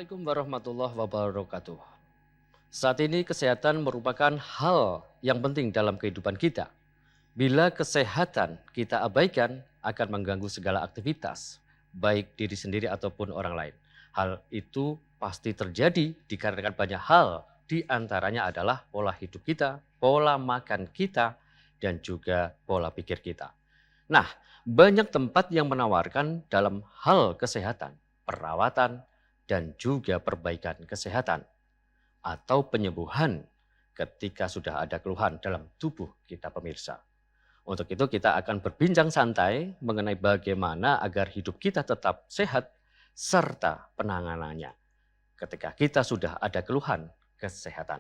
Assalamualaikum warahmatullahi wabarakatuh. Saat ini kesehatan merupakan hal yang penting dalam kehidupan kita. Bila kesehatan kita abaikan akan mengganggu segala aktivitas, baik diri sendiri ataupun orang lain. Hal itu pasti terjadi dikarenakan banyak hal, di antaranya adalah pola hidup kita, pola makan kita, dan juga pola pikir kita. Nah, banyak tempat yang menawarkan dalam hal kesehatan, perawatan, dan juga perbaikan kesehatan atau penyembuhan ketika sudah ada keluhan dalam tubuh kita pemirsa. Untuk itu kita akan berbincang santai mengenai bagaimana agar hidup kita tetap sehat serta penanganannya ketika kita sudah ada keluhan kesehatan.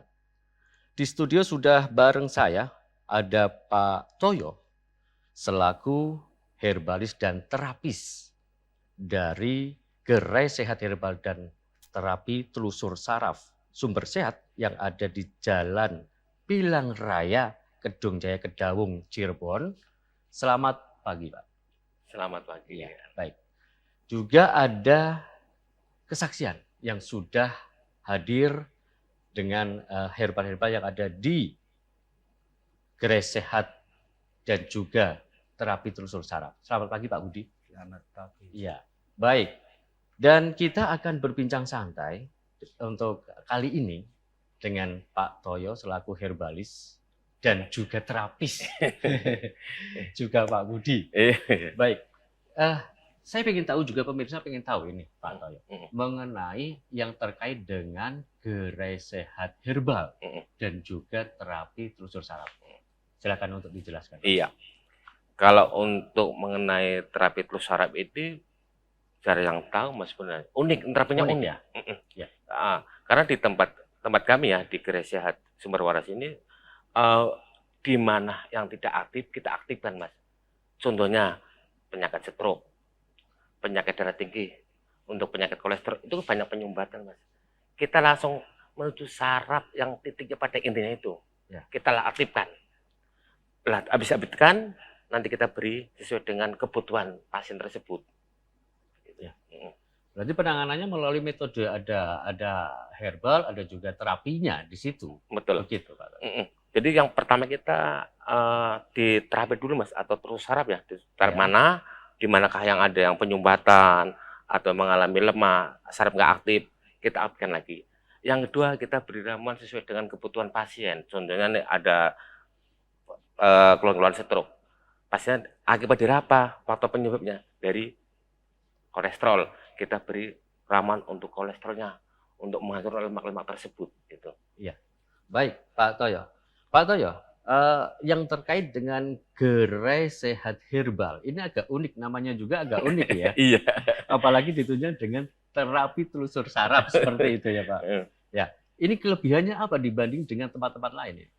Di studio sudah bareng saya ada Pak Toyo selaku herbalis dan terapis dari Gerai Sehat Herbal dan Terapi Telusur Saraf Sumber Sehat yang ada di Jalan Pilang Raya, Kedung Jaya, Kedawung, Cirebon. Selamat pagi, Pak. Selamat pagi. Ya, baik. Juga ada kesaksian yang sudah hadir dengan herbal-herbal yang ada di Gerai Sehat dan juga Terapi Telusur Saraf. Selamat pagi, Pak Budi. Selamat pagi. Iya, baik. Dan kita akan berbincang santai untuk kali ini dengan Pak Toyo selaku herbalis dan juga terapis, juga Pak Budi. Baik, saya ingin tahu juga pemirsa ingin tahu ini Pak Toyo mengenai yang terkait dengan Gerai Sehat Herbal dan juga terapi telusur saraf. Silakan untuk dijelaskan. Iya. Kalau untuk mengenai terapi telusur saraf itu cara yang tahu mas sebenarnya unik, terapinya unik ya. Ya. Karena di tempat kami ya di Gerai Sehat Sumber Waras ini di mana yang tidak aktif kita aktifkan mas. Contohnya penyakit stroke, penyakit darah tinggi, untuk penyakit kolesterol itu banyak penyumbatan mas. Kita langsung menuju saraf yang titiknya pada intinya itu. Ya. Kita aktifkan. Habis aktifkan nanti kita beri sesuai dengan kebutuhan pasien tersebut. Ya. Berarti penanganannya melalui metode ada herbal, ada juga terapinya di situ. Betul. Begitu, Pak. Jadi yang pertama kita di terapi dulu mas atau terus saraf ya. Di saraf mana, di manakah yang ada yang penyumbatan atau mengalami lemah, saraf nggak aktif, kita aktifkan lagi. Yang kedua kita beri ramuan sesuai dengan kebutuhan pasien. Contohnya nih ada keluhan-keluhan stroke. Pasien akibat dari apa? Faktor penyebabnya dari kolesterol. Kita beri ramuan untuk kolesterolnya, untuk menghancurkan lemak-lemak tersebut. Gitu. Iya. Baik, Pak Toyo. Pak Toyo, yang terkait dengan Gerai Sehat Herbal, ini agak unik, namanya juga agak unik ya. Iya. Apalagi ditunjukkan dengan terapi telusur saraf seperti itu ya Pak. Ya, ini kelebihannya apa dibanding dengan tempat-tempat lain ya?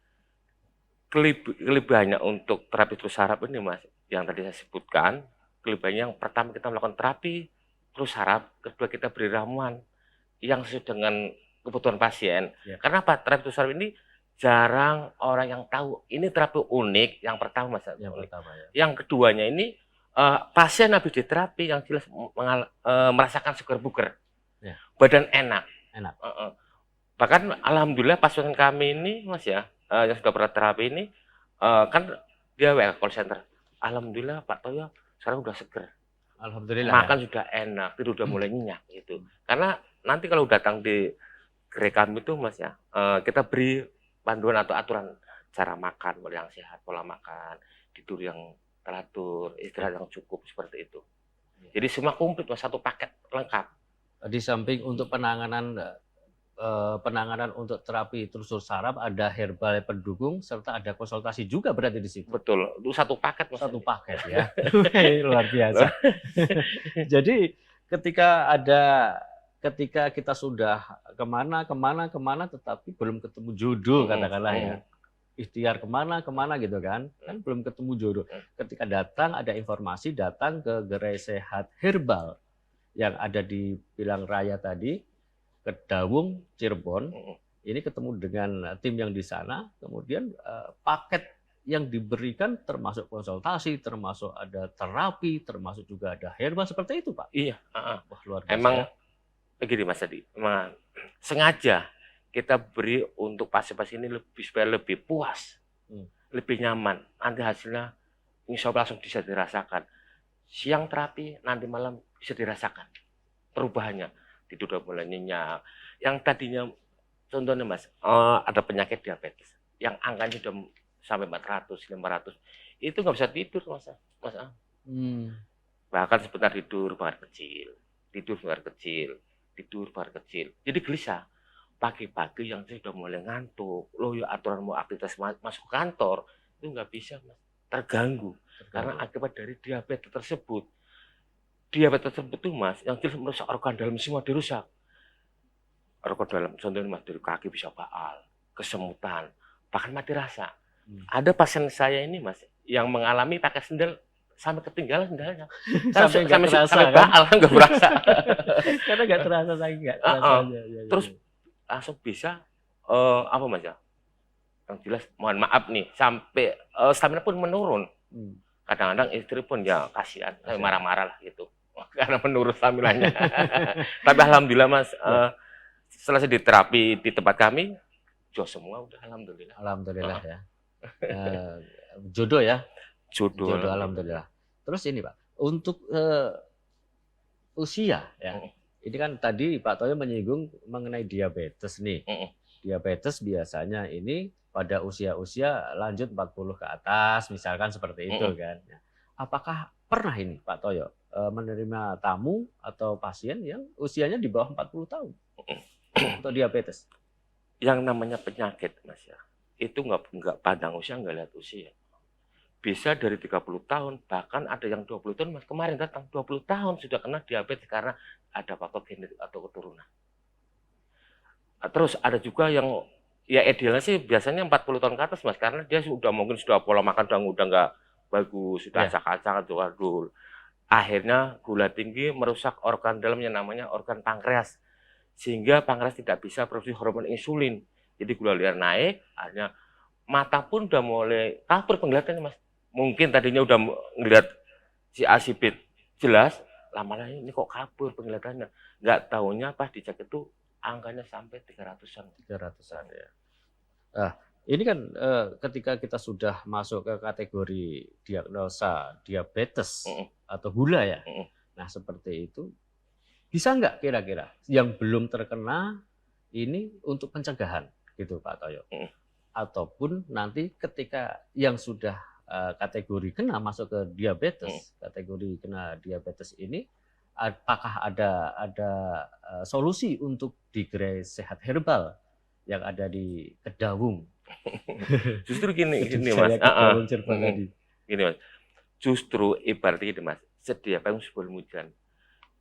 Kelebihannya untuk terapi telusur saraf ini mas, yang tadi saya sebutkan, kelebihannya yang pertama kita melakukan terapi telusur saraf, kedua kita beri ramuan yang sesuai dengan kebutuhan pasien. Ya. Karena apa? Terapi telusur saraf ini jarang orang yang tahu. Ini terapi unik yang pertama mas. Yang pertama ya. Yang keduanya ini pasien habis diterapi yang jelas merasakan segar bugar, ya. Badan enak. Bahkan alhamdulillah pasien kami ini mas ya, yang sudah pernah terapi ini kan dia WA call center. Alhamdulillah Pak Toyo sekarang udah seger. Alhamdulillah. Makan ya? Sudah enak, tidur udah mulai nyenyak gitu. Karena nanti kalau datang di gerai kami itu mas ya, kita beri panduan atau aturan cara makan yang sehat, pola makan, tidur yang teratur, istirahat yang cukup seperti itu. Jadi semua komplit mas, satu paket lengkap. Di samping untuk penanganan untuk terapi telusur saraf, ada herbal pendukung serta ada konsultasi juga berarti di situ. Betul, itu satu paket mas. Satu paket ya. Luar biasa. Jadi ketika kita sudah kemana tetapi belum ketemu jodoh katakanlah ya, ikhtiar kemana gitu kan belum ketemu jodoh. Ketika datang ada informasi, datang ke Gerai Sehat Herbal yang ada di Pilang Raya tadi, Kedawung, Cirebon, ini ketemu dengan tim yang di sana, kemudian paket yang diberikan termasuk konsultasi, termasuk ada terapi, termasuk juga ada herbal seperti itu Pak. Iya. Wah luar biasa. Emang Begini Mas tadi, sengaja kita beri untuk pasien-pasien ini supaya lebih puas, lebih nyaman. Nanti hasilnya insya Allah langsung bisa dirasakan. Siang terapi, nanti malam bisa dirasakan perubahannya. Tidur udah mulai nyenyak. Yang tadinya, contohnya Mas, ada penyakit diabetes, yang angkanya sudah sampai 400, 500, itu nggak bisa tidur Mas. Bahkan sebentar tidur, banget kecil. Tidur banget kecil. Tidur banget kecil. Jadi gelisah. Pagi-pagi yang saya sudah mulai ngantuk, loh ya aturan mau aktivitas masuk kantor, itu nggak bisa Mas. Terganggu. Karena akibat dari diabetes tersebut. Diabetes tersebut tuh Mas, yang jelas merusak organ dalam semua dirusak. Organ dalam, contohnya Mas, dari kaki bisa baal, kesemutan, bahkan mati rasa. Ada pasien saya ini Mas, yang mengalami pakai sendal sampai ketinggalan sendalnya. Sampai baal, nggak berasa. Karena nggak terasa lagi, nggak terasa. Terus langsung bisa, apa Mas ya, yang jelas mohon maaf nih, sampai stamina pun menurun. Kadang-kadang istri pun ya kasihan, marah-marah lah gitu. Karena menurut stamina-nya. Tapi alhamdulillah Mas, setelah saya diterapi di tempat kami, jos semua udah alhamdulillah. Alhamdulillah ya. Jodoh ya. Jodoh alhamdulillah. Terus ini Pak, untuk usia ya. Ini kan tadi Pak Toyo menyinggung mengenai diabetes nih. Diabetes biasanya ini pada usia-usia lanjut 40 ke atas, misalkan seperti itu kan. Apakah pernah ini Pak Toyo menerima tamu atau pasien yang usianya di bawah 40 tahun untuk diabetes? Yang namanya penyakit Mas ya, itu nggak pandang usia, nggak lihat usia. Bisa dari 30 tahun, bahkan ada yang 20 tahun, Mas kemarin datang 20 tahun sudah kena diabetes karena ada faktor genetik atau keturunan. Terus ada juga yang ya idealnya sih biasanya 40 tahun ke atas Mas, karena dia mungkin sudah pola makan udah nggak bagus, sudah acak-acakan, dul. Akhirnya gula tinggi merusak organ dalam yang namanya organ pankreas, sehingga pankreas tidak bisa produksi hormon insulin. Jadi gula liar naik, akhirnya mata pun udah mulai kabur penglihatannya Mas. Mungkin tadinya udah ngelihat si A si B jelas, lama-lama ini kok kabur penglihatannya. Nggak taunya pas dicek itu angkanya sampai 300-an. 300-an ya. Nah, ini kan ketika kita sudah masuk ke kategori diagnosa diabetes atau gula ya. Nah, seperti itu bisa nggak kira-kira yang belum terkena ini untuk pencegahan gitu Pak Toyo? Ataupun nanti ketika yang sudah kategori kena masuk ke diabetes, kategori kena diabetes ini, apakah ada solusi untuk di gerai sehat herbal yang ada di Kedawung? Justru gini Mas. Gini Mas. Justru ibaratnya gini Mas, sedia payung sebelum hujan.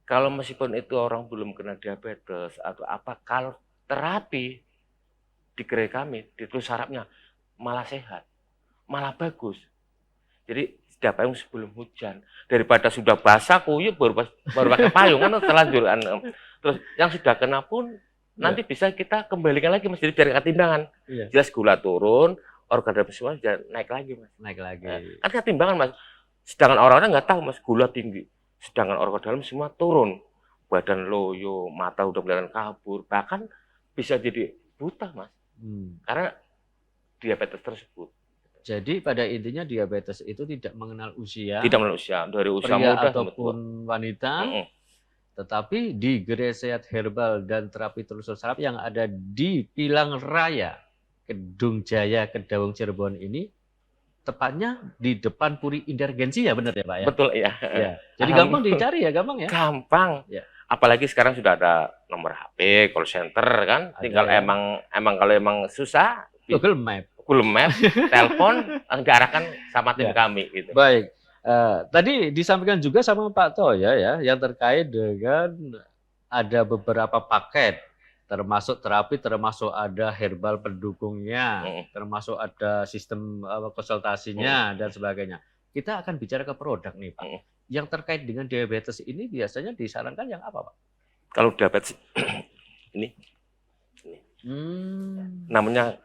Kalau meskipun itu orang belum kena diabetes atau apa, kalau terapi di gerai kami, di terus sarapnya malah sehat, malah bagus. Jadi sedia payung sebelum hujan, daripada sudah basah kuyup baru pakai payung kan terlanjur. Terus yang sudah kena pun nanti bisa kita kembalikan lagi Mas, jadi biar ketimbangan. Jelas gula turun, organ dalam semua naik lagi Mas. Naik lagi. Kan ketimbangan Mas. Sedangkan orang-orang nggak tahu Mas, gula tinggi. Sedangkan organ dalam semua turun. Badan loyo, mata udah kelihatan kabur, bahkan bisa jadi buta Mas. Karena diabetes tersebut. Jadi pada intinya diabetes itu tidak mengenal usia. Tidak mengenal usia, dari usia pria muda ataupun wanita. Tetapi di gerai sehat herbal dan terapi telusur saraf yang ada di Pilang Raya, Kedung Jaya, Kedawung, Cirebon ini, tepatnya di depan Puri Indargensi ya, benar ya Pak ya? Betul ya. Jadi gampang dicari ya, gampang ya? Gampang. Apalagi sekarang sudah ada nomor HP, call center kan. Tinggal emang kalau emang susah, Google Map, telepon, langsung diarahkan sama tim kami gitu. Baik. Tadi disampaikan juga sama Pak Toyo ya, yang terkait dengan ada beberapa paket, termasuk terapi, termasuk ada herbal pendukungnya, termasuk ada sistem konsultasinya dan sebagainya. Kita akan bicara ke produk nih Pak. Yang terkait dengan diabetes ini biasanya disarankan yang apa Pak? Kalau diabetes ini namanya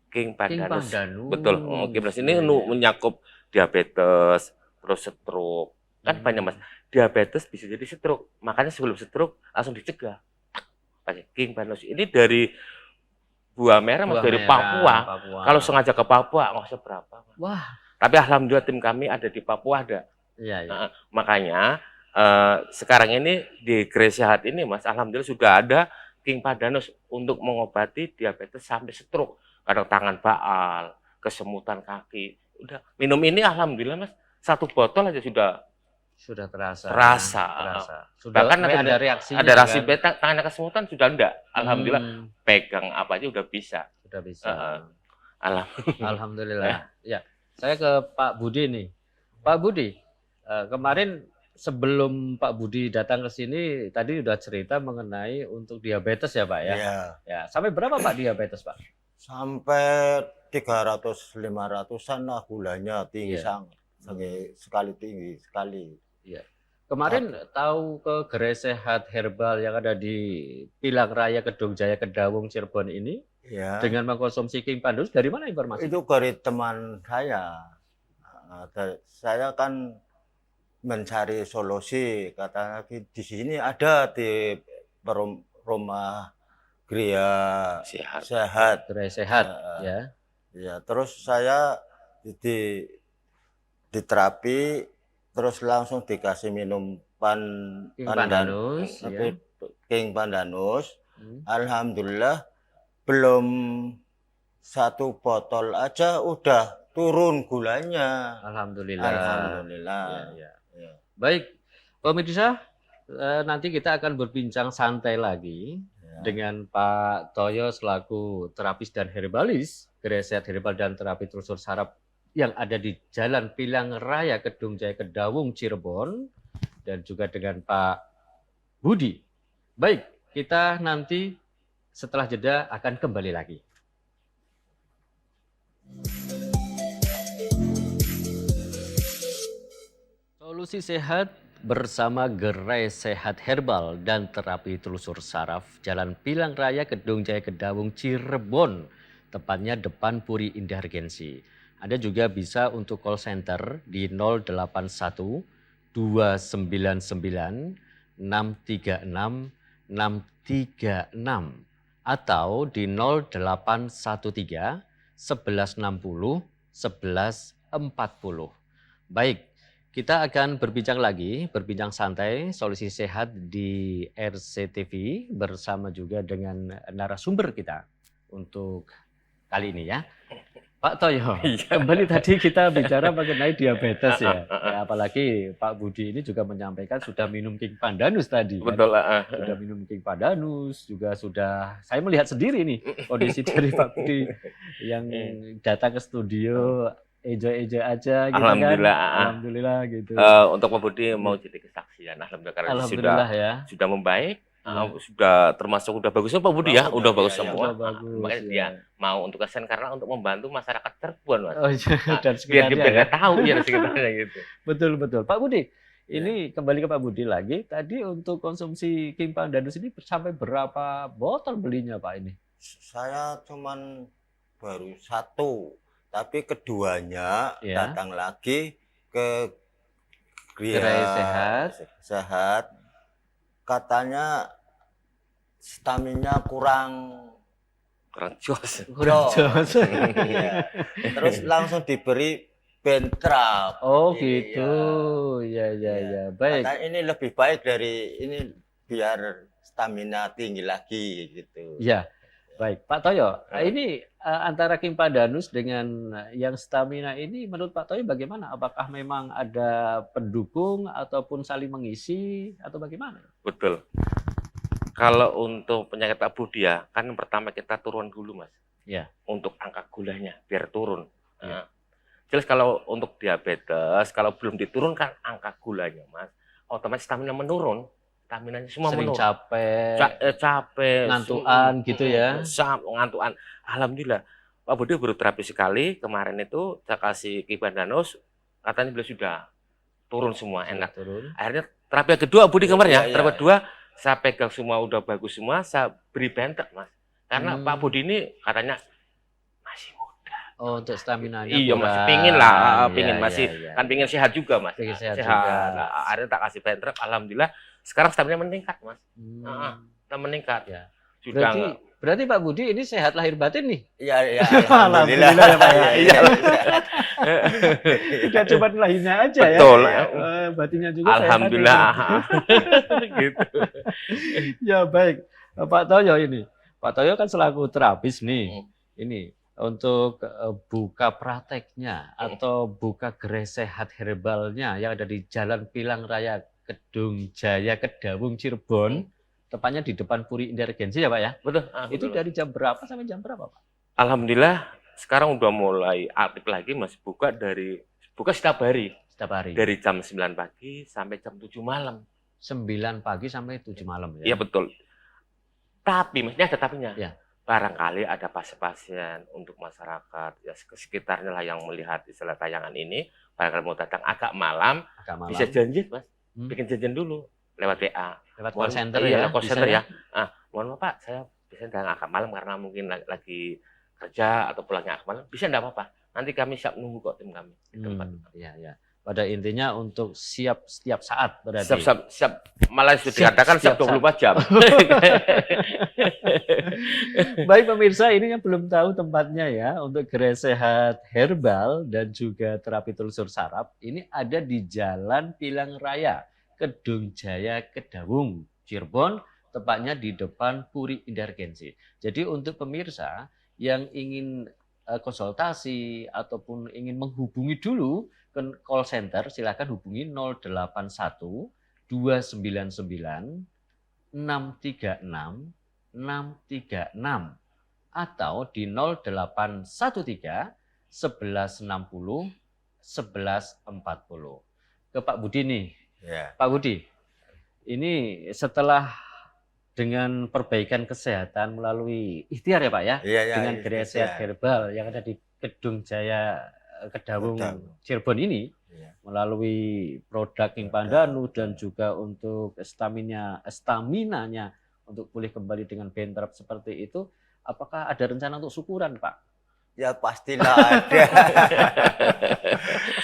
King Pandanus. Betul. King Pandanus ini menyakup diabetes, terus stroke, Kan banyak Mas, diabetes bisa jadi stroke. Makanya sebelum stroke langsung dicegah. Pakai King Pandanus ini dari buah merah Mas, Buah dari merah, Papua. Papua. Kalau sengaja ke Papua nggak usah berapa. Mas. Wah, Tapi alhamdulillah tim kami ada di Papua ada. iya, iya. Makanya sekarang ini di Gerai Sehat ini Mas, alhamdulillah sudah ada King Pandanus untuk mengobati diabetes sampai stroke, kadang tangan baal, kesemutan kaki. Udah minum ini alhamdulillah Mas, 1 botol aja sudah terasa. Sudah bahkan ada reaksinya ada reaksi kan? beta, tangannya kesemutan sudah enggak. Alhamdulillah pegang apa aja udah bisa. Sudah bisa. Alhamdulillah. Ya, saya ke Pak Budi nih. Pak Budi, kemarin sebelum Pak Budi datang ke sini tadi udah cerita mengenai untuk diabetes ya Pak ya? Iya. Ya, sampai berapa Pak diabetes Pak? Sampai 300-500-an lah gulanya tinggi sangat. Sekali tinggi sekali. Iya. Kemarin tahu ke Gerai Sehat Herbal yang ada di Pilang Raya Kedung Jaya Kedawung Cirebon ini Ya. dengan mengkonsumsi King Pandanus dari mana informasi? Itu dari teman saya. Saya kan mencari solusi, katanya di sini ada di rumah Gerai Sehat. Gerai Sehat ya. Ya, terus saya di terapi, terus langsung dikasih minum King Pandanus, ya. King Pandanus. Alhamdulillah belum 1 botol aja udah turun gulanya. Alhamdulillah. Alhamdulillah. Ya. Baik, pemirsa, nanti kita akan berbincang santai lagi dengan Pak Toyo selaku terapis dan herbalis Gerai Sehat Herbal dan Terapi Telusur Saraf yang ada di Jalan Pilang Raya Kedung Jaya Kedawung Cirebon, dan juga dengan Pak Budi. Baik, kita nanti setelah jeda akan kembali lagi. Solusi sehat bersama Gerai Sehat Herbal dan Terapi Telusur Saraf, Jalan Pilang Raya Kedung Jaya Kedawung Cirebon, tepatnya depan Puri Indah Regensi. Anda juga bisa untuk call center di 081 299 636 636 atau di 0813 1160 1140. Baik, kita akan berbincang santai solusi sehat di RCTV bersama juga dengan narasumber kita untuk kali ini ya. Pak Toyo, kembali tadi kita bicara mengenai diabetes ya. Apalagi Pak Budi ini juga menyampaikan sudah minum King Pandanus tadi. Betul. Kan? Sudah minum King Pandanus, juga sudah, saya melihat sendiri nih kondisi dari Pak Budi yang datang ke studio, enjoy aja gitu. Alhamdulillah. Kan. Alhamdulillah gitu. Untuk Pak Budi mau jadi kesaksian. Alhamdulillah karena sudah membaik. Sudah termasuk udah bagusnya Pak Budi ya, udah bagus semua. Makanya dia mau untuk kesan karena untuk membantu masyarakat Cirebon Mas. Oh iya, dan biar dia nggak tahu ya sekitarnya gitu. Betul. Pak Budi, ini kembali ke Pak Budi lagi. Tadi untuk konsumsi King Pandanus ini sampai berapa botol belinya Pak ini? Saya cuman baru 1, tapi keduanya datang lagi ke Gerai Sehat. Katanya stamina kurang jos. Iya. Terus langsung diberi bentrap. Oh gitu. Ya. Baik. Katanya ini lebih baik dari ini biar stamina tinggi lagi gitu. Ya. Baik, Pak Toyo. Ini antara King Pandanus dengan yang stamina ini menurut Pak Toyo bagaimana? Apakah memang ada pendukung ataupun saling mengisi atau bagaimana? Betul. Kalau untuk penyakit Pak Budi ya, kan yang pertama kita turun dulu Mas. Ya. Untuk angka gulanya biar turun. Ya. Jelas kalau untuk diabetes, kalau belum diturunkan angka gulanya Mas, otomatis stamina menurun. Staminanya semua sering menurun. Capek, ngantuan gitu ya. Ngantuan. Alhamdulillah. Pak Budi baru terapi sekali. Kemarin itu saya kasih King Pandanus, katanya beliau sudah turun semua, enak. Akhirnya terapi kedua Budi kemarin ya. Terapi kedua saya pegang semua udah bagus semua, saya beri bentek Mas. Karena Pak Budi ini katanya masih muda. Oh, untuk staminanya Iya, masih kurang. pingin lah, Iya, pingin iya, masih iya. kan pingin sehat juga mas. Pingin sehat juga. Nah, akhirnya tak kasih bentrek, alhamdulillah sekarang stamina meningkat mas. Kita meningkat. Ya. Sudah Berarti Pak Budi ini sehat lahir batin nih. Iya, iya, alhamdulillah. Alhamdulillah ya, Pak, ya. Iya, Tidak cuma lahirnya aja betul. ya. Batinnya juga Alhamdulillah. sehat. Gitu. Ya baik, Pak Toyo ini. Pak Toyo kan selaku terapis nih. Ini untuk buka prakteknya atau buka gerai sehat herbalnya yang ada di Jalan Pilang Raya Kedung Jaya Kedawung Cirebon, tepatnya di depan Puri Indargensi ya Pak ya? Betul. Itu betul. dari jam berapa sampai jam berapa Pak? Alhamdulillah sekarang udah mulai aktif lagi mas, buka setiap hari. Setiap hari. Dari jam 9 pagi sampai jam 7 malam. 9 pagi sampai 7 malam ya? Iya betul. Tapi mas, ini ada tapinya. Ya. Barangkali ada pasien-pasien untuk masyarakat ya sekitarnya lah yang melihat istilah tayangan ini, barangkali mau datang agak malam. Bisa janji mas, bikin janjian dulu lewat WA. Lewat call center ya? Call center ya. Mohon maaf Pak, saya bisa datang agak malam karena mungkin lagi kerja atau pulangnya agak malam. Bisa enggak apa-apa. Nanti kami siap nunggu kok tim kami di tempat. Iya. Pada intinya untuk siap setiap saat berarti. Siap. Malah sudah dikatakan siap 24 jam. Baik pemirsa, ini yang belum tahu tempatnya ya untuk gerai sehat herbal dan juga terapi telusur saraf. Ini ada di Jalan Pilang Raya Kedung Jaya Kedawung Cirebon, tepatnya di depan Puri Indargensi. Jadi untuk pemirsa yang ingin konsultasi ataupun ingin menghubungi dulu ke call center, silakan hubungi 081 299 636 636 atau di 0813 1160 1140. Ke Pak Budi nih. Ya. Pak Budi, ini setelah dengan perbaikan kesehatan melalui ikhtiar ya Pak ya, dengan gerai sehat herbal yang ada di Kedung Jaya Kedawung Cirebon ini, melalui produk King Pandanus dan juga untuk staminanya untuk pulih kembali dengan bentrap seperti itu, apakah ada rencana untuk syukuran Pak? Ya pastilah ada.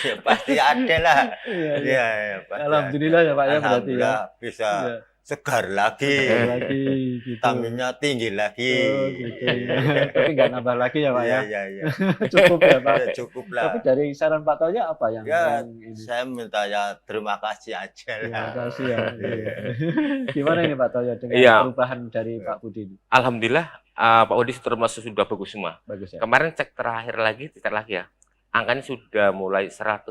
Ya, pasti ada lah. Iya. Alhamdulillah ya Pak ya berarti ya. Bisa segar lagi, gitu. Staminanya tinggi lagi. Gitu, ya. Tapi nggak nambah lagi ya Pak ya? Iya. Cukup ya Pak? Ya, cukup lah. Tapi dari saran Pak Toyo apa yang ini? Saya minta ya terima kasih aja lah. Terima kasih ya. Gimana ini Pak Toyo dengan perubahan dari Pak Budi? Alhamdulillah Pak Budi termasuk sudah bagus semua. Bagus ya. Kemarin cek terakhir lagi ya. Angkanya sudah mulai 190.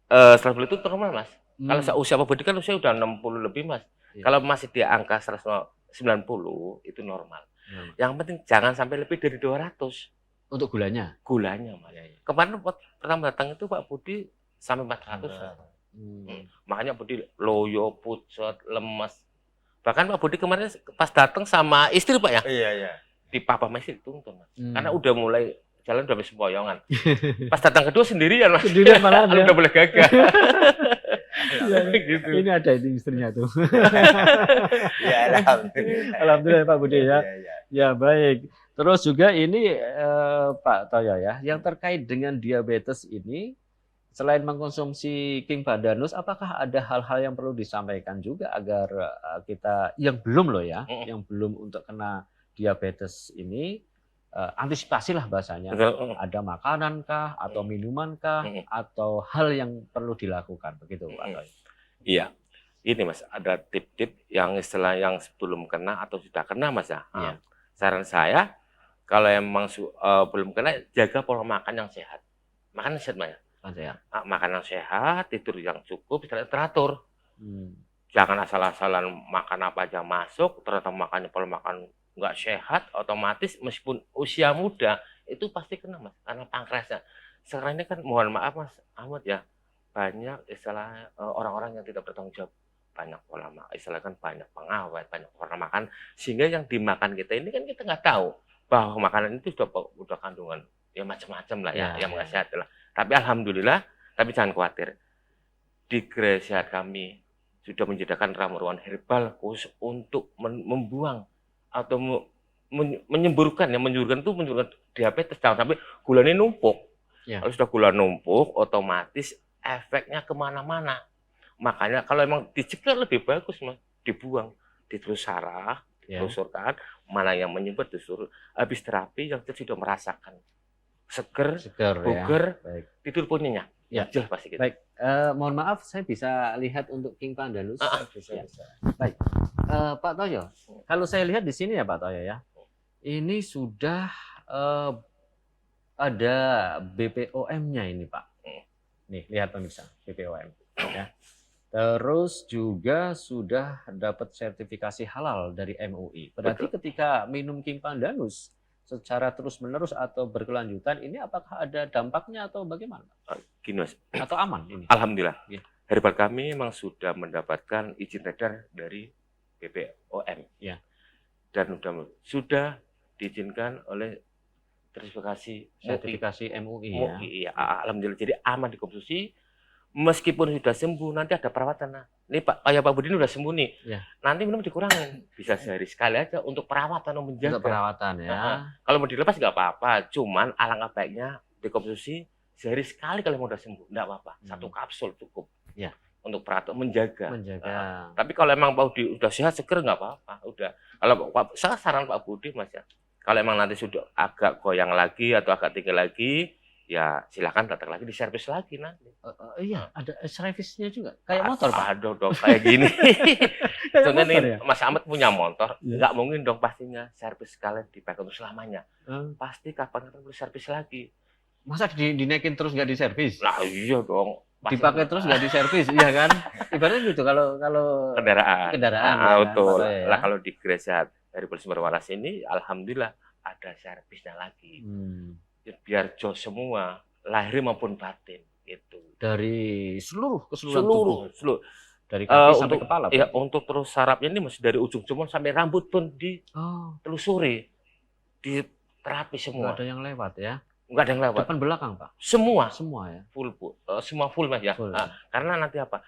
190 itu normal mas. Kalau seusia Pak Budi kan usia udah 60 lebih mas. Kalau masih di angka 190 itu normal. Yang penting jangan sampai lebih dari 200. Untuk gulanya? Gulanya mas. Kemarin pertama datang itu Pak Budi sampai 400. Makanya Budi loyo, pucet, lemas. Bahkan Pak Budi kemarin pas datang sama istri Pak ya? Iya. Di papa masih dituntun mas. Karena udah mulai jalan udah sempoyongan. Pas datang kedua sendirian mas. Sendirian malah ya. Udah boleh gagah. Gitu. Ini ada di istrinya tuh. Ya Alhamdulillah Pak Budi ya. Ya baik. Terus juga ini Pak Toyo ya, yang terkait dengan diabetes ini, selain mengkonsumsi King Pandanus, apakah ada hal-hal yang perlu disampaikan juga agar kita yang belum loh ya, yang belum untuk kena diabetes ini antisipasilah bahasanya. Ada makanan kah atau minuman kah atau hal yang perlu dilakukan begitu Pak Toyo? Iya. Ini Mas, ada tip-tip yang istilah yang sebelum kena atau sudah kena Mas ya. Saran saya kalau emang belum kena, jaga pola makan yang sehat. Makan sehat Mas ya. Makanan sehat, tidur yang cukup, teratur. Jangan asal-asalan makan apa aja masuk, ternyata makannya pola makan nggak sehat, otomatis meskipun usia muda itu pasti kena Mas, karena pankreasnya. Sekarang ini kan mohon maaf Mas Ahmad ya, banyak istilah orang-orang yang tidak bertanggung jawab, banyak pola makan, istilah kan banyak pengawet, banyak pola makan, sehingga yang dimakan kita ini kan kita nggak tahu bahwa makanan itu sudah kandungan ya macam-macam lah ya, yang nggak sehat lah. Tapi alhamdulillah, tapi jangan khawatir, di gerai sehat kami sudah menyediakan ramuan herbal khusus untuk membuang atau menyemburkan diabetes, jangan sampai gulanya numpuk. Ya. Kalau sudah gula numpuk, otomatis efeknya kemana-mana. Makanya kalau emang dicegah lebih bagus Mas, dibuang, ditelus saraf, ditelusurkan, mana yang menyumbat disuruh. Habis terapi yang sudah merasakan seger, buger, ya. tidur pun nyenyak. Ya. Jelas pasti gitu. Baik, mohon maaf saya bisa lihat untuk King Pandanus. Bisa. Baik, Pak Toyo, kalau saya lihat di sini ya Pak Toyo ya, ini sudah ada BPOM-nya ini Pak. Nih lihat pemirsa, BPOM. Ya. Terus juga sudah dapat sertifikasi halal dari MUI. Berarti ketika minum King Pandanus secara terus-menerus atau berkelanjutan, ini apakah ada dampaknya atau bagaimana? Gini Mas. Atau aman ini? Alhamdulillah. Ya. Herbal kami memang sudah mendapatkan izin edar dari BPOM. Ya. Dan sudah diizinkan oleh sertifikasi MUI. Ya. Alhamdulillah. Jadi aman dikonsumsi. Meskipun sudah sembuh, nanti ada perawatan. Nah, ini kayak Pak Budi udah sembuh nih. Ya. Nanti minum dikurangin. Bisa sehari sekali aja untuk perawatan, menjaga. Untuk perawatan ya. Kalau mau dilepas nggak apa-apa. Cuman alangkah baiknya dikonsumsi sehari sekali kalau mau udah sembuh. Nggak apa-apa. 1 kapsul cukup. Ya. Untuk perawatan, menjaga. Tapi kalau emang Pak Budi udah sehat, seger nggak apa-apa. Udah. Kalau saya saran Pak Budi Mas ya. Kalau emang nanti sudah agak goyang lagi atau agak tinggi lagi, ya silakan datang lagi, diservis lagi nanti. Iya, ada servisnya juga. Kayak motor Pak. Aduh dong, kayak gini. Contohnya nih, ya? Mas Ahmad punya motor, nggak mungkin dong pastinya servis sekalian dipakai untuk selamanya. Pasti kapan perlu servis lagi. Masa dinaikin terus nggak diservis? Nah iya dong. Dipakai terus nggak diservis, iya kan? Ibaratnya gitu kalau kendaraan. Betul. Lah kalau di Gereja Herbal Sumber Waras ini, alhamdulillah ada servisnya lagi. Biar jauh semua, lahir maupun batin gitu. Dari keseluruhan tubuh. Dari kaki sampai kepala. Ya, untuk terus sarafnya ini masih dari ujung jempol sampai rambut pun ditelusuri, diterapi semua. Nggak ada yang lewat ya? Nggak ada yang lewat. Depan belakang Pak? Semua ya? Full, semua full Mas ya. Full. Karena nanti apa?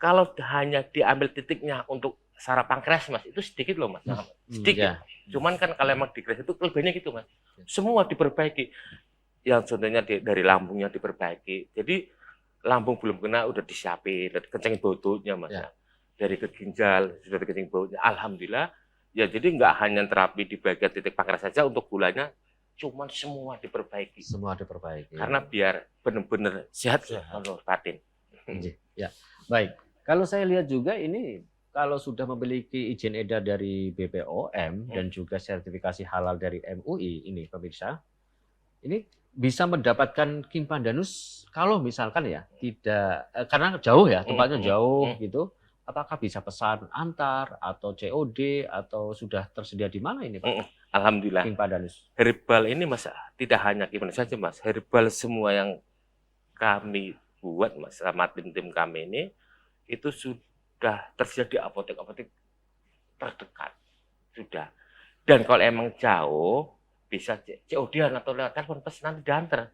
Kalau hanya diambil titiknya untuk saraf pankreas Mas, itu sedikit loh Mas. Sedikit. Cuman kan kalau emang di Gereja itu kelebihannya gitu Mas. Semua diperbaiki. Yang contohnya dari lambungnya diperbaiki. Jadi lambung belum kena udah disiapin, kencengin bautnya Mas. Ya. Dari ke ginjal sudah dikencengin bautnya. Alhamdulillah. Ya jadi nggak hanya terapi di bagian titik pankreas saja untuk gulanya, cuman semua diperbaiki. Semua diperbaiki. Karena biar benar-benar sehat kalau batin. Ya. Baik. Kalau saya lihat juga ini kalau sudah memiliki izin edar dari BPOM dan juga sertifikasi halal dari MUI ini pemirsa, ini bisa mendapatkan King Pandanus kalau misalkan ya tidak karena jauh ya tempatnya jauh gitu, apakah bisa pesan antar atau COD atau sudah tersedia di mana ini Pak? Alhamdulillah. King Pandanus. Herbal ini Mas tidak hanya King Pandanus saja Mas, herbal semua yang kami buat Mas sama tim kami ini itu sudah tersedia di apotek-apotek terdekat sudah. Dan kalau emang jauh bisa COD-an atau lewat telepon pesan nanti diantar.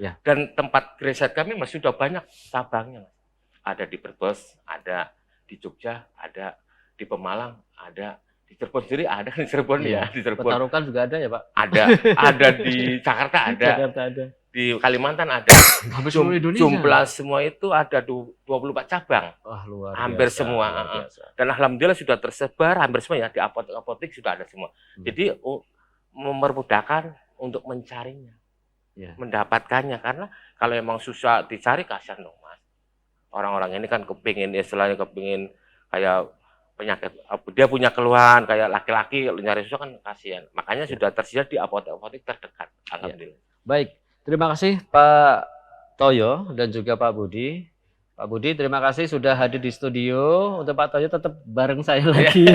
Ya. Dan tempat gereja kami masih sudah banyak cabangnya. Ada di Brebes, ada di Jogja, ada di Pemalang, ada di Cirebon sendiri, ada di Cirebon ya. Di Cirebon. Petarukan juga ada ya Pak? Ada di Jakarta ada. Di Kalimantan ada. Jumlah semua itu ada 24 cabang. Wah, luar hampir biasa, semua. Dan alhamdulillah sudah tersebar hampir semua ya di apotek-apotek sudah ada semua. Jadi mempermudahkan untuk mencarinya. Mendapatkannya karena kalau emang susah dicari kasihan dong Mas. Orang-orang ini kan kepingin istilahnya kayak penyakit, dia punya keluhan kayak laki-laki nyari susah kan kasihan. Makanya sudah tersedia di apotek-apotek terdekat. Alhamdulillah. Baik. Terima kasih Pak Toyo dan juga Pak Budi. Pak Budi, terima kasih sudah hadir di studio. Untuk Pak Toyo tetap bareng saya lagi.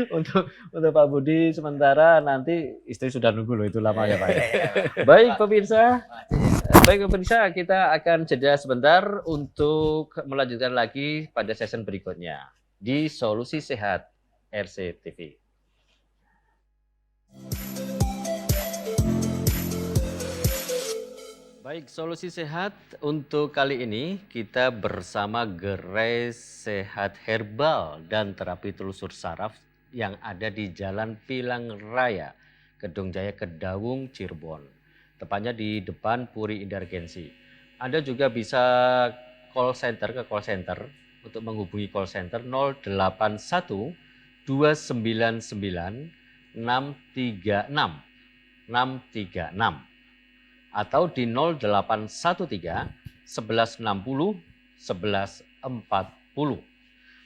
untuk Pak Budi sementara nanti istri sudah nunggu loh, itu lama ya Pak. Baik pemirsa, kita akan jeda sebentar untuk melanjutkan lagi pada sesi berikutnya di Solusi Sehat RCTV. Baik, Solusi Sehat untuk kali ini kita bersama Gerai Sehat Herbal dan Terapi Telusur Saraf yang ada di Jalan Pilang Raya, Kedung Jaya, Kedawung, Cirebon. Tepatnya di depan Puri Indargensi. Anda juga bisa call center ke call center untuk menghubungi call center 081 299 636 636 atau di 0813 1160 1140.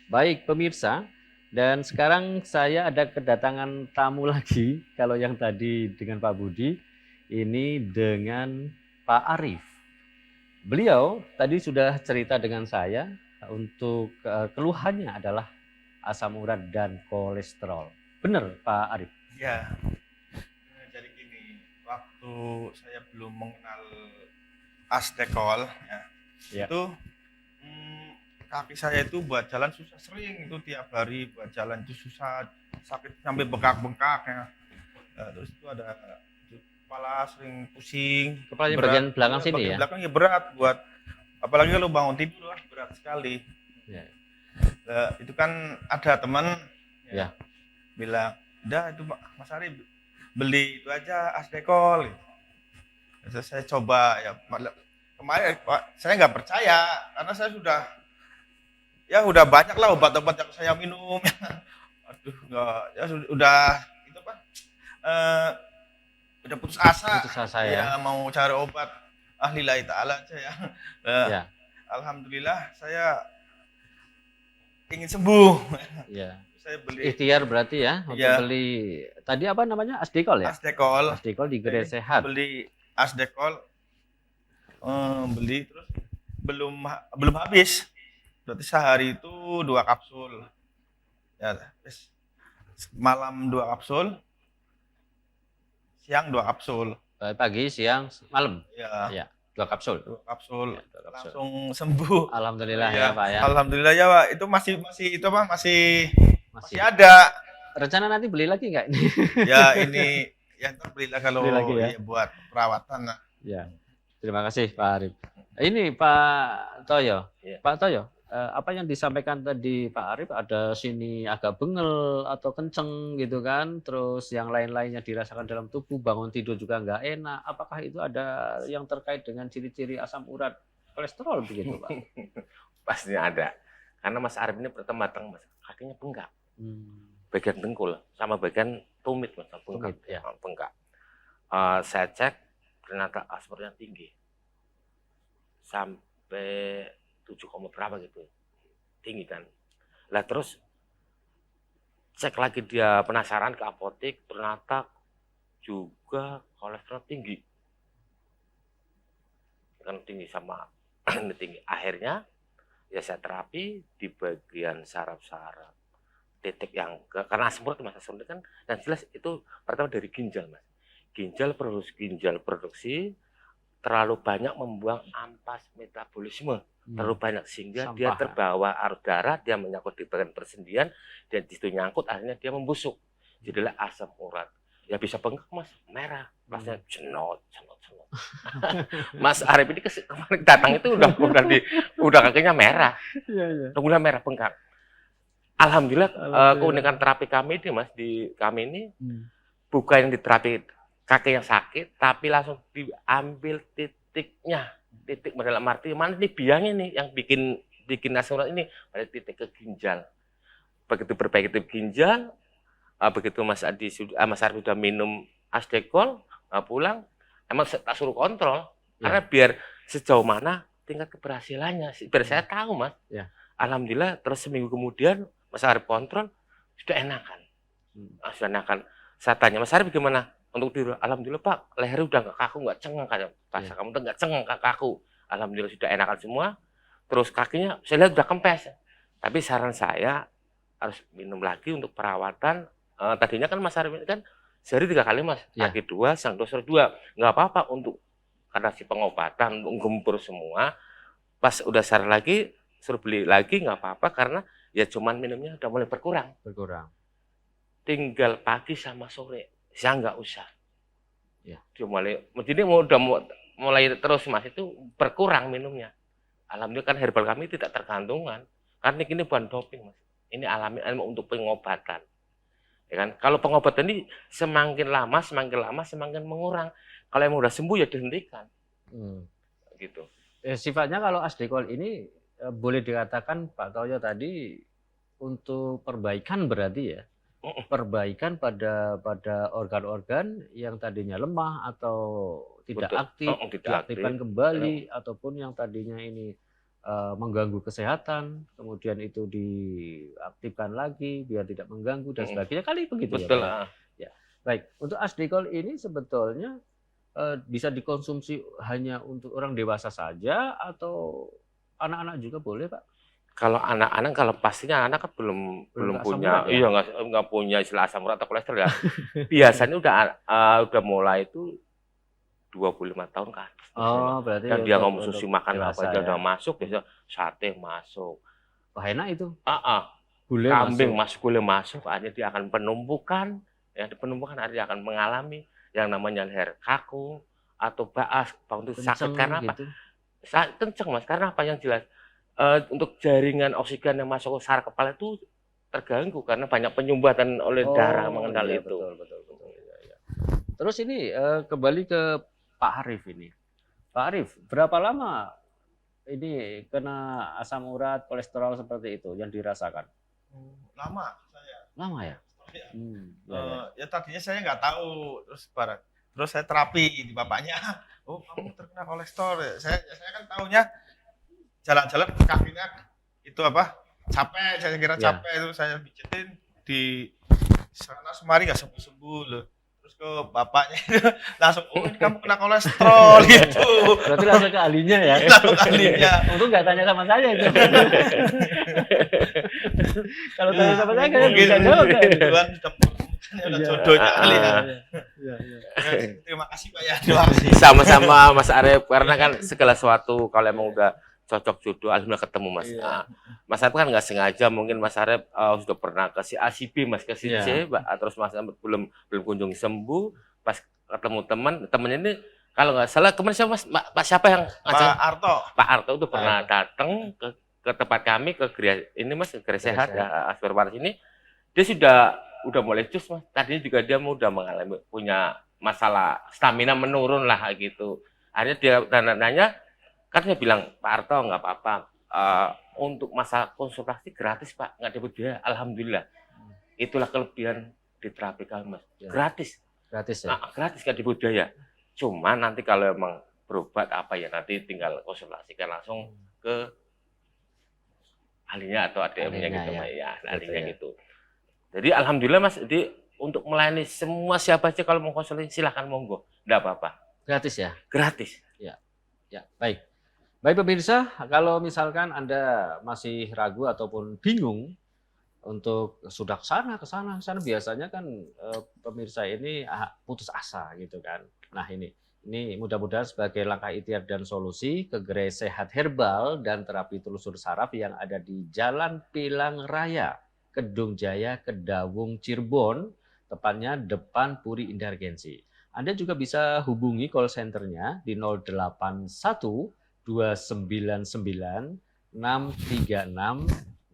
Baik pemirsa, dan sekarang saya ada kedatangan tamu lagi. Kalau yang tadi dengan Pak Budi, ini dengan Pak Arif. Beliau tadi sudah cerita dengan saya untuk keluhannya adalah asam urat dan kolesterol. Benar Pak Arif? Ya, jadi gini, waktu saya belum mengenal Astekol, Ya. itu kaki saya itu buat jalan susah, sering itu tiap hari buat jalan itu susah, sakit sampai bengkak-bengkak ya. Terus itu ada kepala sering pusing. Kepalanya berat. bagian belakang sini bagian ya? belakang ya berat buat, apalagi kalau bangun tidur berat sekali. Ya. Itu kan ada teman Ya. bilang, udah itu Mas Ari beli itu aja Astekol. Terus saya coba ya, kemarin saya nggak percaya karena saya udah banyak lah obat-obat yang saya minum. Aduh, nggak, ya udah itu apa? Udah putus asa. Putus asa ya. Mau cari obat lillahi ta'ala aja ya. Ya. Alhamdulillah saya ingin sembuh. Ya. Saya beli Ikhtiar berarti ya untuk Ya. beli tadi apa namanya? Asdekol ya? Astekol. Asdekol di Gerai Sehat. Beli Asdekol, beli terus belum habis, berarti sehari itu 2 kapsul ya, malam 2 kapsul, siang 2 kapsul Pagi, siang, malam. ya, Ya, 2 kapsul. 2 kapsul Ya, 2 kapsul. langsung sembuh. Alhamdulillah Ya, ya Pak ya. alhamdulillah ya Pak, itu masih itu apa masih Masih. ada Rencana nanti beli lagi nggak ini? ya. Ini yang terbelilah kalau Beli lagi ya? buat perawatan. Ya. Terima kasih Pak Arif. Ini Pak Toyo. Ya. Pak Toyo, apa yang disampaikan tadi Pak Arif, ada sini agak bengel atau kenceng gitu kan, terus yang lain-lainnya dirasakan dalam tubuh, bangun tidur juga nggak enak. Apakah itu ada yang terkait dengan ciri-ciri asam urat kolesterol begitu Pak? Pastinya ada. Karena Mas Arif ini pertama datang, Mas, kakinya bengkak. Bagian dengkul sama bagian tumit, Mas, bengkak. Tumit, ya. Bengkak. Saya cek ternyata asam uratnya tinggi. Sampai 7, berapa gitu. Tinggi kan. Lah terus cek lagi, dia penasaran ke apotek, ternyata juga kolesterol tinggi. Kan tinggi sama ini tinggi. Akhirnya ya saya terapi di bagian saraf-saraf. Titik yang karena asam urat, Mas, asam urat kan yang jelas itu pertama dari ginjal, Mas. Ginjal produksi terlalu banyak membuang ampas metabolisme. Terlalu banyak sehingga Sampah, dia ya? terbawa arus darah, dia menyangkut di bagian persendian, dan di situ nyangkut akhirnya dia membusuk. Jadilah asam urat. Ya bisa bengkak, Mas, merah, rasanya cenot. Mas Arif ini kemarin datang itu udah kakinya merah. Iya. Udah merah bengkak. Alhamdulillah, Alhamdulillah. keunikan terapi kami ini, Mas, di kami ini bukan yang diterapi kaki yang sakit, tapi langsung diambil titiknya. Titik dalam arti mana nih biangnya nih yang bikin asam urat ini, pada titik ke ginjal. Begitu perbaiki titik ginjal, begitu Mas Arif sudah minum Asdekol, pulang, emang tak suruh kontrol, karena biar sejauh mana tingkat keberhasilannya, biar saya tahu, Mas. Ya. Alhamdulillah, terus seminggu kemudian Mas Arif kontrol, sudah enakan. Sudah enakan. Saya tanya, Mas Arif gimana untuk tidur? Alhamdulillah Pak, leher udah nggak kaku, nggak cengeng kayak rasa kamu tuh nggak cengeng, nggak kaku. Alhamdulillah sudah enakan semua. Terus kakinya saya lihat udah kempes. Tapi saran saya harus minum lagi untuk perawatan. Tadinya kan Mas Arif ini kan sehari 3 kali, Mas. Kaki 2, siang 2, sore 2. Nggak apa-apa untuk karena si pengobatan gempur semua. Pas udah saran lagi, suruh beli lagi nggak apa-apa karena ya cuman minumnya udah mulai berkurang. Tinggal pagi sama sore, siang nggak usah. Ya. Dia udah mulai terus, Mas, itu berkurang minumnya. Alhamdulillah kan herbal kami tidak tergantungan. Karena ini bukan doping, Mas. Ini alami untuk pengobatan. ya kan? Kalau pengobatan ini semakin lama semakin mengurang. Kalau emang udah sembuh ya dihentikan, gitu. Sifatnya kalau asdekol ini boleh dikatakan Pak Toyo tadi untuk perbaikan berarti ya? Perbaikan pada organ-organ yang tadinya lemah atau tidak Betul. aktif, Tidak diaktifkan aktif. kembali, ataupun yang tadinya ini mengganggu kesehatan, kemudian itu diaktifkan lagi biar tidak mengganggu dan sebagainya, kali begitu Betul. ya Pak? Ya. Baik, untuk asdekol ini sebetulnya bisa dikonsumsi hanya untuk orang dewasa saja atau anak-anak juga boleh, Pak? Kalau anak-anak, kalau pastinya anak kan belum asam punya, urat ya? nggak punya istilah asam urat atau kolesterol ya. Biasanya udah mulai itu 25 tahun ke atas. Oh, berarti Dan dia untuk konsumsi makan apa dewasa aja ya? udah masuk, biasanya sate masuk, Wah, enak itu. gulai Gulai kambing masuk. gulai masuk, akhirnya dia akan penumpukan, ya di penumpukan akhirnya akan mengalami yang namanya leher kaku atau baas, itu sakit Kenceng karena apa? gitu. Kenceng Mas, karena apa yang jelas? Untuk jaringan oksigen yang masuk ke saraf kepala itu terganggu karena banyak penyumbatan oleh darah mengenal iya, itu. betul. Ya, ya. Terus ini kembali ke Pak Arif ini. Pak Arif, berapa lama ini kena asam urat, kolesterol seperti itu yang dirasakan? Lama saya. Lama ya? Ya. Ya. Ya tadinya saya nggak tahu, terus saya terapi di bapaknya. Oh, kamu terkena kolesterol. Saya kan tahunya jalan-jalan kakinya itu apa? Capek, saya kira Ya. capek itu saya pijetin di sana semari nggak sembuh-sembuh loh. Terus ke bapaknya langsung, oh ini kamu kena kolesterol gitu. Berarti langsung ke ahlinya ya? Langsung ke ahlinya. Untung nggak tanya sama saya itu. Kalau tanya sama saya kayaknya Mungkin bisa jawab. Tuhan udah jodohnya kali ya. Terima kasih Pak ya. Terima kasih. Sama-sama Mas Arif, karena kan segala sesuatu kalau emang udah cocok jodoh, alhamdulillah ketemu Mas. Mas Arif kan nggak sengaja, mungkin Mas Arif sudah pernah ke si A, si B, Mas ke si C, terus Mas Arif belum kunjung sembuh, pas ketemu temannya ini kalau nggak salah kemarin siapa Mas, Pak siapa yang Pak Arto. Pak Arto itu pernah datang ke tempat kami ke ini Mas, ke Gerai Sehat ya, Asper Waras ini. Dia udah mulai cus Mas. Tadinya juga dia udah mengalami punya masalah stamina menurun lah gitu. Akhirnya dia nanya, kan saya bilang Pak Arto nggak apa-apa, untuk masa konsultasi gratis Pak, nggak dapat biaya, alhamdulillah. Itulah kelebihan di terapi kami Mas, gratis ya. Gratis nggak dapat biaya. Cuma nanti kalau emang berobat apa ya nanti tinggal konsultasikan langsung ke ahlinya atau ADM-nya gitu ya, ahlinya gitu. Jadi alhamdulillah Mas, jadi untuk melayani semua siapa aja kalau mau konsultasi silahkan monggo, nggak apa-apa. Gratis ya? Gratis. Ya, baik. Baik pemirsa, kalau misalkan Anda masih ragu ataupun bingung untuk sudah ke sana, biasanya kan pemirsa ini putus asa gitu kan. Nah ini mudah-mudahan sebagai langkah ikhtiar dan solusi ke Gerai Sehat Herbal dan Terapi Telusur Saraf yang ada di Jalan Pilang Raya, Kedung Jaya, Kedawung, Cirebon, tepatnya depan Puri Indargensi. Anda juga bisa hubungi call center-nya di 081 299 636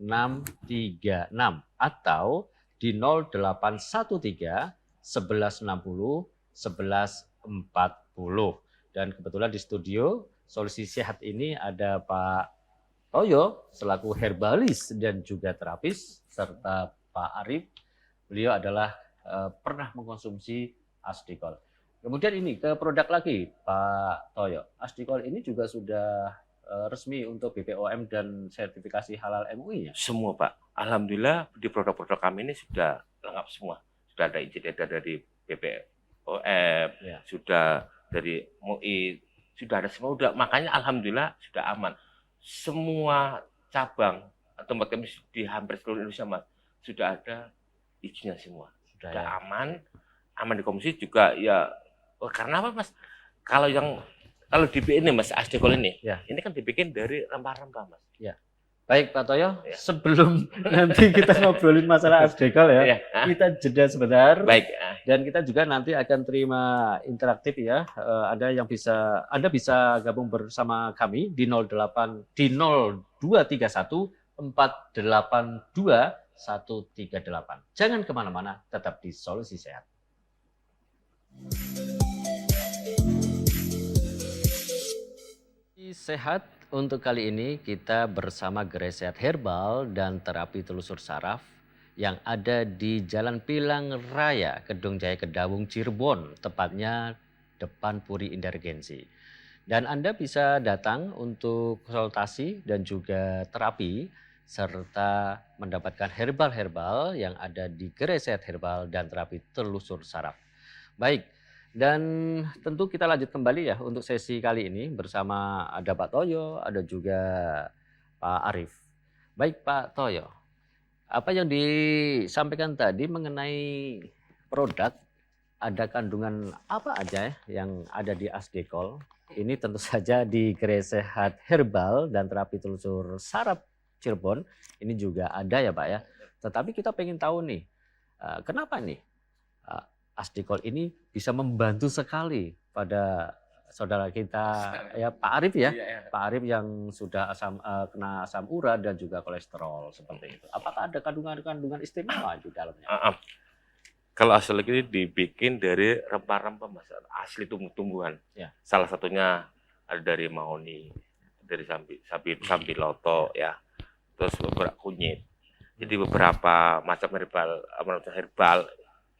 636 atau di 0813 1160 1140. Dan kebetulan di studio Solusi Sehat ini ada Pak Toyo selaku herbalis dan juga terapis serta Pak Arif. Beliau adalah pernah mengkonsumsi asdikol. Kemudian ini ke produk lagi Pak Toyo. Asdikol ini juga sudah resmi untuk BPOM dan sertifikasi halal MUI ya? Semua Pak. Alhamdulillah di produk-produk kami ini sudah lengkap semua. Sudah ada izin edar dari BPOM, sudah dari MUI, sudah ada semua. Makanya alhamdulillah sudah aman. Semua cabang tempat kami di hampir seluruh Indonesia Mas, sudah ada izinnya semua. Sudah aman di komisi juga ya. Karena apa Mas? Kalau di ini Mas, asdekol ini, ini kan dibikin dari rempah-rempah Mas. Ya. Baik Pak Toyo, sebelum nanti kita ngobrolin masalah asdekol ya, kita jeda sebentar. Baik. Dan kita juga nanti akan terima interaktif ya. Anda bisa gabung bersama kami di 0231 482 138. Jangan kemana-mana, tetap di Solusi Sehat. Sehat untuk kali ini kita bersama Gerai Sehat Herbal dan Terapi Telusur Saraf yang ada di Jalan Pilang Raya, Kedung Jaya Kedawung, Cirebon, tepatnya depan Puri Indargensi. Dan Anda bisa datang untuk konsultasi dan juga terapi serta mendapatkan herbal-herbal yang ada di Gerai Sehat Herbal dan Terapi Telusur Saraf. Baik, dan tentu kita lanjut kembali ya untuk sesi kali ini bersama ada Pak Toyo, ada juga Pak Arif. Baik Pak Toyo, apa yang disampaikan tadi mengenai produk, ada kandungan apa aja ya yang ada di Asdekol? Ini tentu saja di Gerai Sehat Herbal dan Terapi Telusur Saraf Cirebon, ini juga ada ya Pak ya. Tetapi kita pengen tahu nih, kenapa nih Asdekol ini bisa membantu sekali pada saudara kita ya Pak Arif ya, Pak Arif yang sudah kena asam urat dan juga kolesterol seperti itu. Apakah ada kandungan istimewa di dalamnya? Kalau Asdekol ini dibikin dari rempah-rempah Mas, asli tumbuh-tumbuhan. Ya. Salah satunya ada dari mahoni, dari sambiloto ya, terus beberapa kunyit. Jadi beberapa macam herbal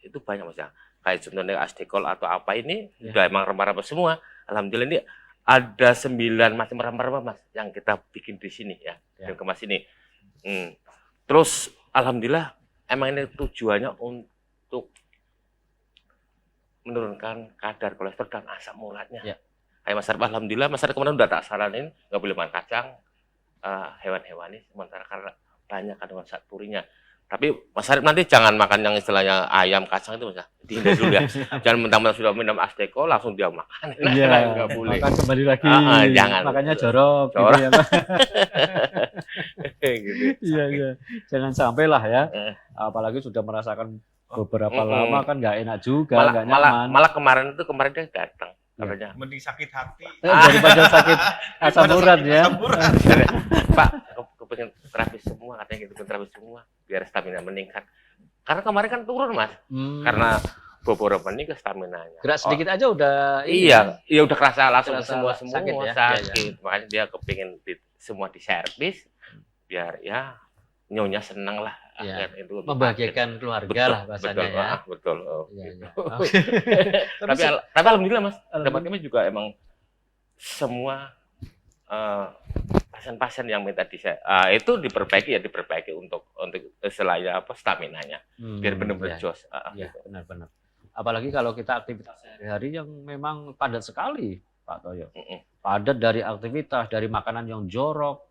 itu banyak Mas ya. Kayak contohnya Asdekol atau apa ini udah emang rempah-rempah semua. Alhamdulillah ini ada 9 macam rempah-rempah Mas yang kita bikin di sini ya, yang kemas ini. Terus alhamdulillah emang ini tujuannya untuk menurunkan kadar kolesterol dan asam uratnya. Ya. Kayak Mas Arif, alhamdulillah Mas Arif kemarin udah tak saranin nggak boleh makan kacang, hewan-hewani sementara karena banyak kandungan zat purinya. Tapi Mas Arif nanti jangan makan yang istilahnya ayam kacang itu Mas, dihindari dulu ya. Jangan mentang-mentang sudah minum Asdekol langsung dia makan. Iya, nggak boleh. makan kembali lagi. Jangan. Makanya jorok. Jorok. Gitu ya, Pak. Gitu. Iya. Jangan sampai lah ya. Apalagi sudah merasakan beberapa lama kan nggak enak juga, nggak nyaman. Malah kemarin dia datang katanya. Mending sakit hati. Daripada sakit asam urat ya. Asam urat. Pak, kepengen terapi semua katanya gitu, terapi semua biar stamina meningkat. Karena kemarin kan turun Mas, karena beberapa ini ke staminanya. Gerak sedikit aja udah. Iya udah kerasa langsung semua sakit ya? sakit. Makanya dia kepingin semua diservis biar ya nyonya seneng lah. Ya. Itu Membahagiakan keluarga lah bahasanya ya. Betul. Iya. Tapi alhamdulillah Mas, dapat kami juga emang semua pasien-pasien yang minta itu diperbaiki untuk selain staminanya biar benar-benar jos. Iya, benar-benar. Apalagi kalau kita aktivitas sehari-hari yang memang padat sekali, Pak Toyo. Padat dari aktivitas, dari makanan yang jorok.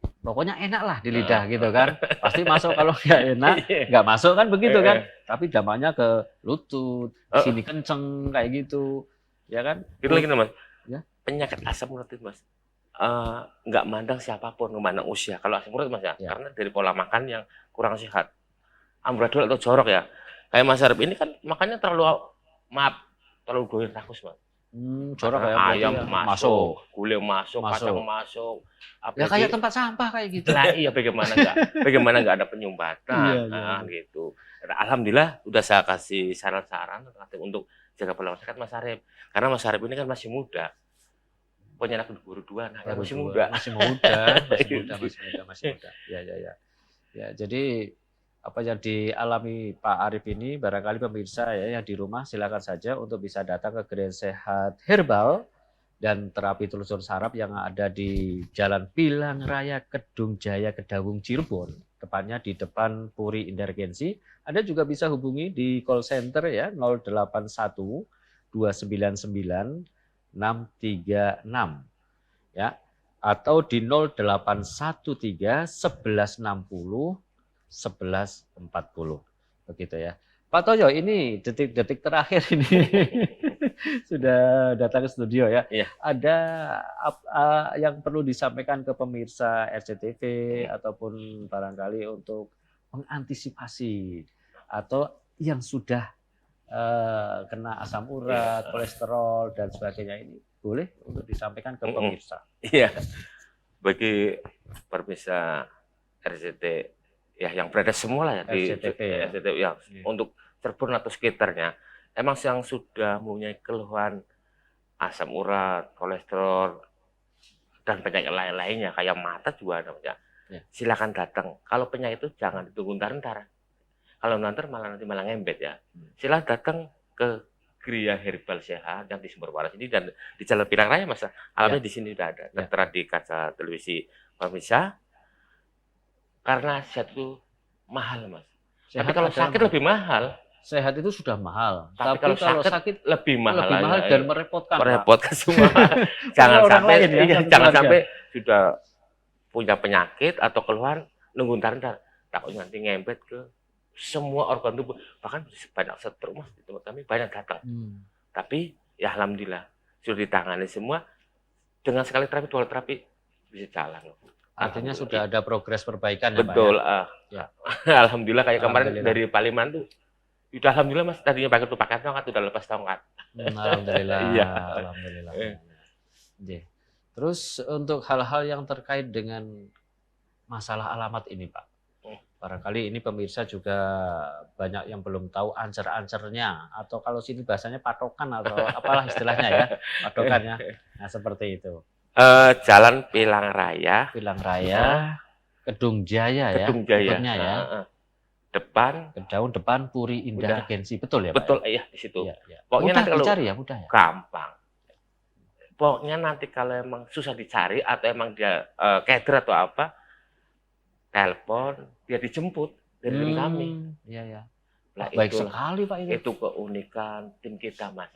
Pokoknya enak lah di lidah gitu kan. Pasti masuk, kalau nggak enak, nggak masuk kan begitu kan. Tapi dampaknya ke lutut, sini kenceng kayak gitu. Ya kan? Itu lagi Mas. Ya. Penyakit asam urat itu Mas. Nggak mandang siapapun, nggak mandang usia. Kalau asam urat Mas ya, karena dari pola makan yang kurang sehat. Amburadul atau jorok ya. Kayak Mas Arif ini kan makannya terlalu doyan rakus Mas. Jorok ya. Ayam masuk, gulai masuk, kacang masuk. Ya kayak tempat sampah kayak gitu. Lah iya, bagaimana nggak ada penyumbatan gitu. Alhamdulillah udah saya kasih saran-saran untuk jaga pola makan Mas Arif. Karena Mas Arif ini kan masih muda. Punya anak baru 2 anak, masih muda. Ya, jadi apa yang dialami Pak Arif ini barangkali pemirsa ya yang di rumah silakan saja untuk bisa datang ke Gerai Sehat Herbal dan Terapi Telusur Saraf yang ada di Jalan Pilang Raya Kedung Jaya Kedawung Cirebon, tepatnya di depan Puri Indargensi. Anda juga bisa hubungi di call center ya 081 299 636 ya, atau di 0813 1160 1140 begitu ya. Pak Toyo, ini detik-detik terakhir ini sudah datang ke studio ya. Iya. Ada yang perlu disampaikan ke pemirsa RCTV ataupun barangkali untuk mengantisipasi atau yang sudah kena asam urat, kolesterol dan sebagainya, ini boleh untuk disampaikan ke pemirsa? Iya. Bagi pemirsa RCTV ya yang berada semua lah ya di RCTP ya. RCTP yang untuk Cirebon atau sekitarnya emang yang sudah mempunyai keluhan asam urat, kolesterol dan penyakit lain-lainnya kayak mata juga ada ya. Silakan datang. Kalau penyakit itu jangan ditunggu ntar. Kalau ntar malah nanti malah ngembet ya. Silakan datang ke Gria Herbal Sehat yang di Sumber Waras ini dan di Jalan Pinang Raya Mas. Alamnya di sini sudah ada. Tertera di kaca televisi pemirsa. Karena sehat itu mahal Mas. Tapi kalau sakit lebih mahal. Sehat itu sudah mahal. Tapi kalau sakit lebih mahal dan merepotkan. Merepotkan semua. Jangan sampai sudah punya penyakit atau keluhan nunggu ntar takutnya nanti ngempet ke semua organ tubuh, bahkan banyak stroke Mas di tempat kami banyak datang. Tapi ya alhamdulillah sudah ditangani semua dengan sekali terapi 2 terapi bisa jalan. Artinya sudah ada progres perbaikan ya Pak. Betul. Ya? Alhamdulillah kayak kemarin dari Paliman tuh udah alhamdulillah Mas, tadinya pakai tupakan tongkat udah lepas tongkat. Alhamdulillah. Iya. Alhamdulillah. Terus untuk hal-hal yang terkait dengan masalah alamat ini Pak, barangkali ini pemirsa juga banyak yang belum tahu ancer-ancernya, atau kalau sini bahasanya patokan atau apalah istilahnya ya, patokannya. Nah seperti itu. Jalan Pilang Raya. Kedung Jaya ya. Kedung Jaya. Ya. Depan Puri Indah Regensi, betul ya Pak? Betul ya di situ. Ya. Pokoknya mudah nanti kalau dicari ya, mudah ya. Gampang. Pokoknya nanti kalau emang susah dicari atau emang dia keder atau apa, telepon, dia dijemput dari tim kami. Iya. Nah, baik sekali Pak ini. Itu keunikan tim kita Mas.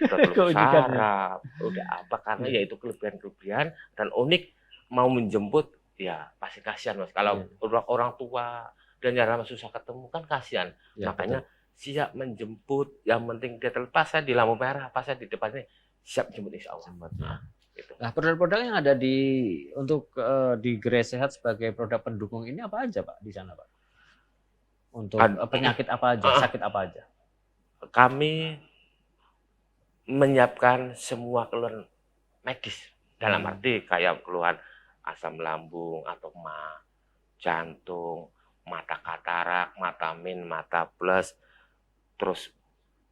Udah sarap, udah apa karena ya itu kelebihan-kelebihan dan unik mau menjemput ya pasti kasihan Mas. Kalau orang tua dan jarang susah ketemu kan kasihan. Ya, makanya siap menjemput, yang penting dia terlepas saya di lampu merah, pas saya di depannya siap jemput insya Allah. Gitu. Nah, produk-produk yang ada di Gria Sehat sebagai produk pendukung ini apa aja Pak di sana Pak? Untuk penyakit apa aja, sakit apa aja? Kami menyiapkan semua keluhan medis dalam arti kayak keluhan asam lambung atau jantung, mata katarak, mata min, mata plus, terus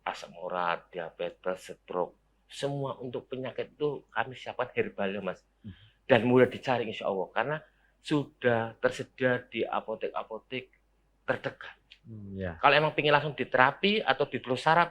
asam urat, diabetes, stroke, semua untuk penyakit itu kami siapkan herbalnya Mas. Dan mudah dicari insya Allah karena sudah tersedia di apotek-apotek terdekat. Kalau emang pingin langsung diterapi atau ditelus saraf,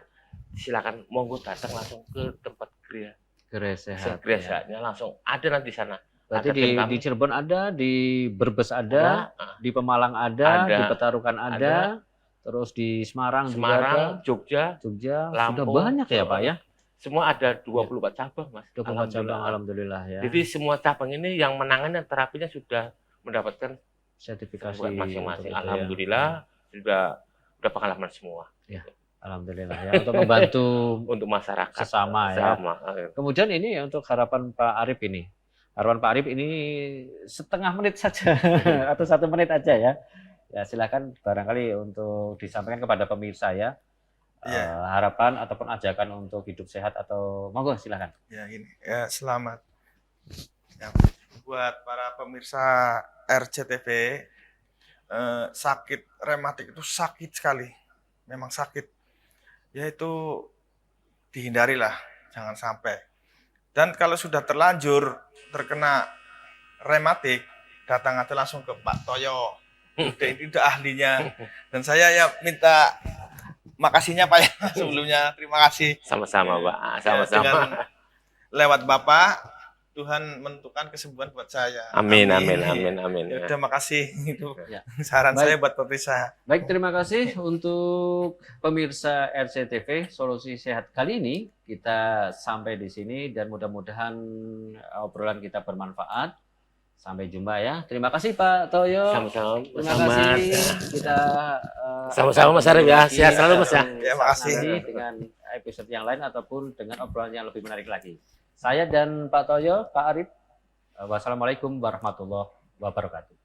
silakan monggo datang langsung ke tempat Gria Sehat. Gria Sehatnya langsung ada nanti di sana. Berarti di Cirebon ada, di Brebes ada, di Pemalang ada, di Petarukan ada, terus di Semarang juga ada, Jogja, Lampung, sudah banyak ya Pak ya? Semua ada 24 cabang Mas. 24 cabang alhamdulillah ya. Jadi semua cabang ini yang menangani terapinya sudah mendapatkan sertifikasi masing-masing. Alhamdulillah sudah pengalaman semua. Ya. Alhamdulillah ya untuk membantu untuk masyarakat sesama ya. Kemudian ini untuk harapan Pak Arif ini. Harapan Pak Arif ini setengah menit saja atau 1 menit aja ya. Ya silakan barangkali untuk disampaikan kepada pemirsa ya. Harapan ataupun ajakan untuk hidup sehat atau monggo silakan. Ya ini ya selamat. Ya, buat para pemirsa RCTV sakit rematik itu sakit sekali. Memang sakit. Yaitu dihindarilah, jangan sampai. Dan kalau sudah terlanjur terkena rematik, datang aja langsung ke Pak Toyo. Ini udah ahlinya. Dan saya ya minta makasihnya Pak ya sebelumnya. Terima kasih. Sama-sama Pak. Sama-sama. Lewat Bapak, Tuhan menentukan kesembuhan buat saya. Amin. Ya, Ya, terima kasih. Itu saran saya buat pemirsa. Baik, terima kasih untuk pemirsa RCTV Solusi Sehat kali ini. Kita sampai di sini dan mudah-mudahan obrolan kita bermanfaat. Sampai jumpa ya. Terima kasih Pak Toyo. Sama-sama. Terima kasih. Kita sama-sama Mas Arif ya. Sehat selalu Mas ya. Terima kasih. Dengan episode yang lain ataupun dengan obrolan yang lebih menarik lagi. Saya dan Pak Toyo, Pak Arif. Wassalamualaikum warahmatullahi wabarakatuh.